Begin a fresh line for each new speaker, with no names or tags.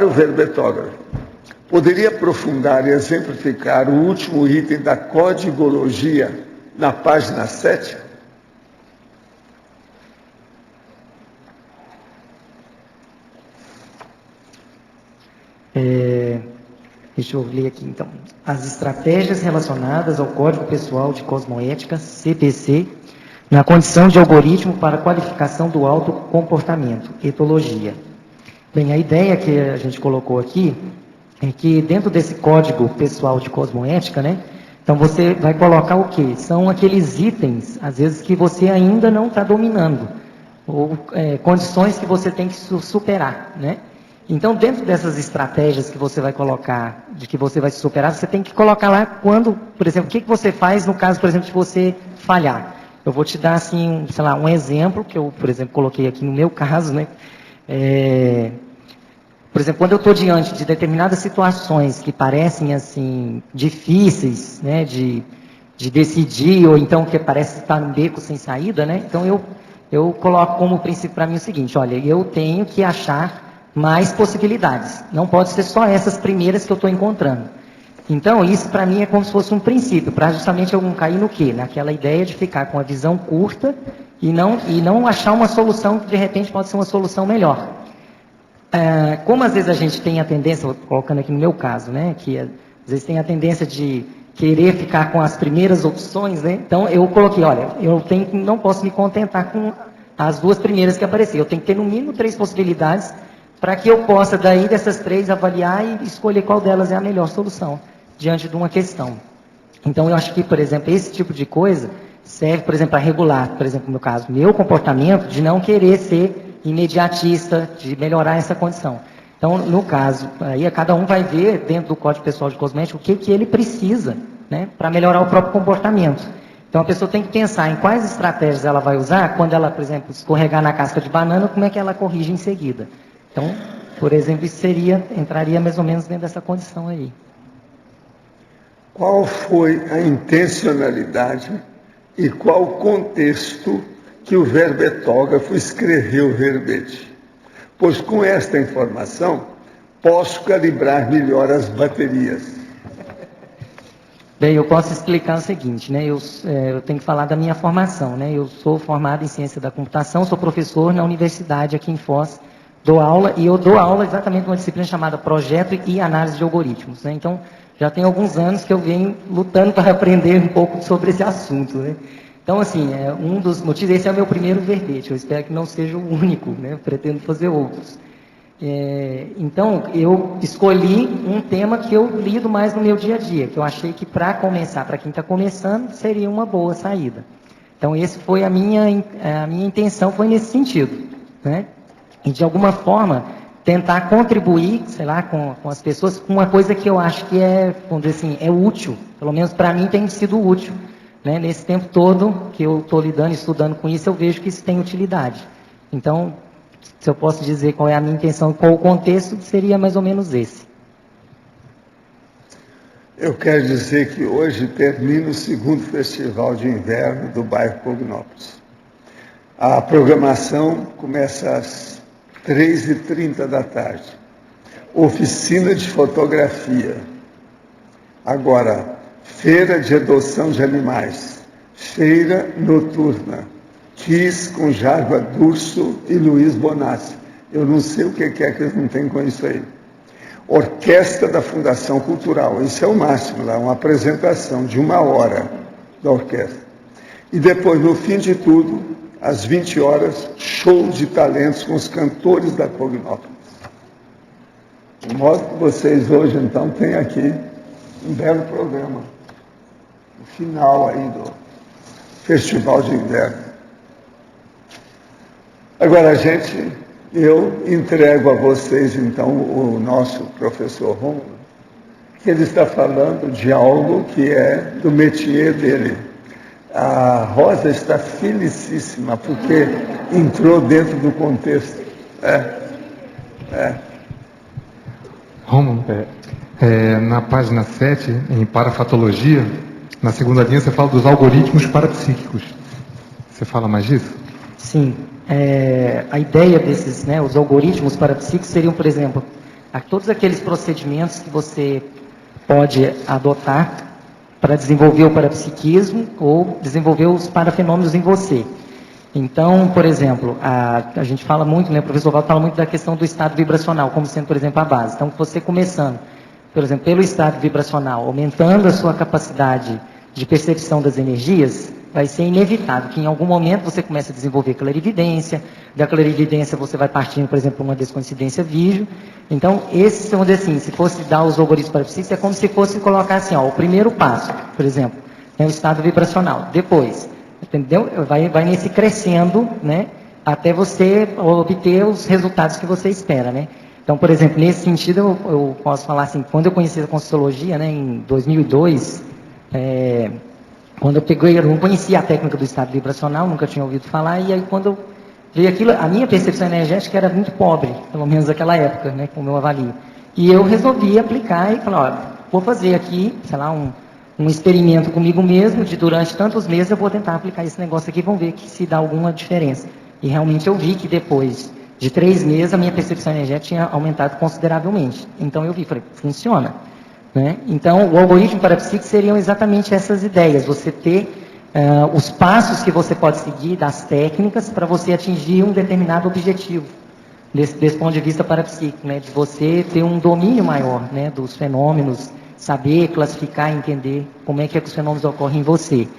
O verbetógrafo poderia aprofundar e exemplificar o último item da codigologia na página 7?
Deixa eu ler aqui, então. As estratégias relacionadas ao Código Pessoal de Cosmoética, CPC, na condição de algoritmo para qualificação do autocomportamento, etologia. Bem, a ideia que a gente colocou aqui é que dentro desse Código Pessoal de Cosmoética, né, então você vai colocar o quê? São aqueles itens, às vezes, que você ainda não está dominando, ou condições que você tem que superar, né? Então, dentro dessas estratégias que você vai colocar, de que você vai se superar, você tem que colocar lá quando, por exemplo, o que você faz no caso, por exemplo, de você falhar. Eu vou te dar, assim, sei lá, um exemplo, que eu, por exemplo, coloquei aqui no meu caso, né? Por exemplo, quando eu estou diante de determinadas situações que parecem, assim, difíceis, né, de decidir, ou então que parece estar num beco sem saída, né? Então, eu coloco como princípio para mim o seguinte: olha, eu tenho que achar mais possibilidades. Não pode ser só essas primeiras que eu estou encontrando. Então, isso para mim é como se fosse um princípio, para justamente eu não cair no quê? Naquela ideia de ficar com a visão curta e não achar uma solução que de repente pode ser uma solução melhor. Como às vezes a gente tem a tendência, colocando aqui no meu caso, né, que às vezes tem a tendência de querer ficar com as primeiras opções, né? Então eu coloquei, olha, não posso me contentar com as duas primeiras que apareceram. Eu tenho que ter no mínimo 3 possibilidades para que eu possa, daí dessas 3, avaliar e escolher qual delas é a melhor solução diante de uma questão. Então, eu acho que, por exemplo, esse tipo de coisa serve, por exemplo, para regular, por exemplo, no meu caso, meu comportamento de não querer ser imediatista, de melhorar essa condição. Então, no caso, aí cada um vai ver, dentro do Código Pessoal de Cosmética, o que ele precisa, né, para melhorar o próprio comportamento. Então, a pessoa tem que pensar em quais estratégias ela vai usar quando ela, por exemplo, escorregar na casca de banana, como é que ela corrige em seguida. Então, por exemplo, isso entraria mais ou menos dentro dessa condição aí.
Qual foi a intencionalidade e qual o contexto que o verbetógrafo escreveu o verbete? Pois com esta informação, posso calibrar melhor as baterias.
Bem, eu posso explicar o seguinte, né? Eu tenho que falar da minha formação, né? Eu sou formado em ciência da computação, sou professor na universidade aqui em Foz, dou aula, e eu dou aula exatamente numa disciplina chamada Projeto e Análise de Algoritmos, né? Então, já tem alguns anos que eu venho lutando para aprender um pouco sobre esse assunto, né? Então, assim, um dos motivos, esse é o meu primeiro verbete, eu espero que não seja o único, né? Eu pretendo fazer outros. Então, eu escolhi um tema que eu lido mais no meu dia a dia, que eu achei que para começar, para quem está começando, seria uma boa saída. Então, esse foi a minha intenção, foi nesse sentido, né? E, de alguma forma, tentar contribuir, sei lá, com as pessoas, com uma coisa que eu acho que vamos dizer assim, é útil. Pelo menos para mim tem sido útil, né? Nesse tempo todo que eu estou lidando, estudando com isso, eu vejo que isso tem utilidade. Então, se eu posso dizer qual é a minha intenção, qual o contexto, seria mais ou menos esse.
Eu quero dizer que hoje termina o 2º Festival de Inverno do bairro Cognópolis. A programação começa às 3h30 da tarde. Oficina de fotografia. Agora, feira de adoção de animais. Feira noturna. Kiss com Jarva Durso e Luiz Bonassi. Eu não sei o que é que eles não têm com isso aí. Orquestra da Fundação Cultural. Isso é o máximo lá, uma apresentação de 1 hora da orquestra. E depois, no fim de tudo, às 20 horas, show de talentos com os cantores da Cognópolis. De modo que vocês hoje, então, têm aqui um belo programa. O final aí do Festival de Inverno. Agora, eu entrego a vocês, então, o nosso professor Rômulo, que ele está falando de algo que é do métier dele. A Rosa está felicíssima, porque entrou dentro do contexto.
Rômulo, na página 7, em parafatologia, na segunda linha, você fala dos algoritmos parapsíquicos. Você fala mais disso?
Sim. A ideia desses, né, os algoritmos parapsíquicos seriam, por exemplo, todos aqueles procedimentos que você pode adotar para desenvolver o parapsiquismo ou desenvolver os parafenômenos em você. Então, por exemplo, a gente fala muito, né, o professor Valdo fala muito da questão do estado vibracional, como sendo, por exemplo, a base. Então, você começando, por exemplo, pelo estado vibracional, aumentando a sua capacidade de percepção das energias, vai ser inevitável que em algum momento você comece a desenvolver clarividência, da clarividência você vai partindo, por exemplo, para uma descoincidência vídeo. Então, esses, vamos dizer assim, se fosse dar os algoritmos parapsíquicos, é como se fosse colocar assim, ó, o primeiro passo, por exemplo, é o estado vibracional. Depois, entendeu? Vai nesse crescendo, né, até você obter os resultados que você espera, né? Então, por exemplo, nesse sentido, eu posso falar assim, quando eu conheci a Conscienciologia, né, em 2002, quando eu peguei, eu não conhecia a técnica do estado vibracional, nunca tinha ouvido falar, e aí quando eu vi aquilo, a minha percepção energética era muito pobre, pelo menos naquela época, né, como eu avalio. E eu resolvi aplicar e falar, ó, vou fazer aqui, sei lá, um experimento comigo mesmo, de durante tantos meses eu vou tentar aplicar esse negócio aqui, vamos ver que se dá alguma diferença. E realmente eu vi que depois de 3 meses a minha percepção energética tinha aumentado consideravelmente. Então eu vi, falei, funciona. Né? Então, o algoritmo parapsíquico seriam exatamente essas ideias, você ter os passos que você pode seguir, das técnicas, para você atingir um determinado objetivo, desse ponto de vista parapsíquico, né? De você ter um domínio maior, né, dos fenômenos, saber classificar e entender como é que os fenômenos ocorrem em você.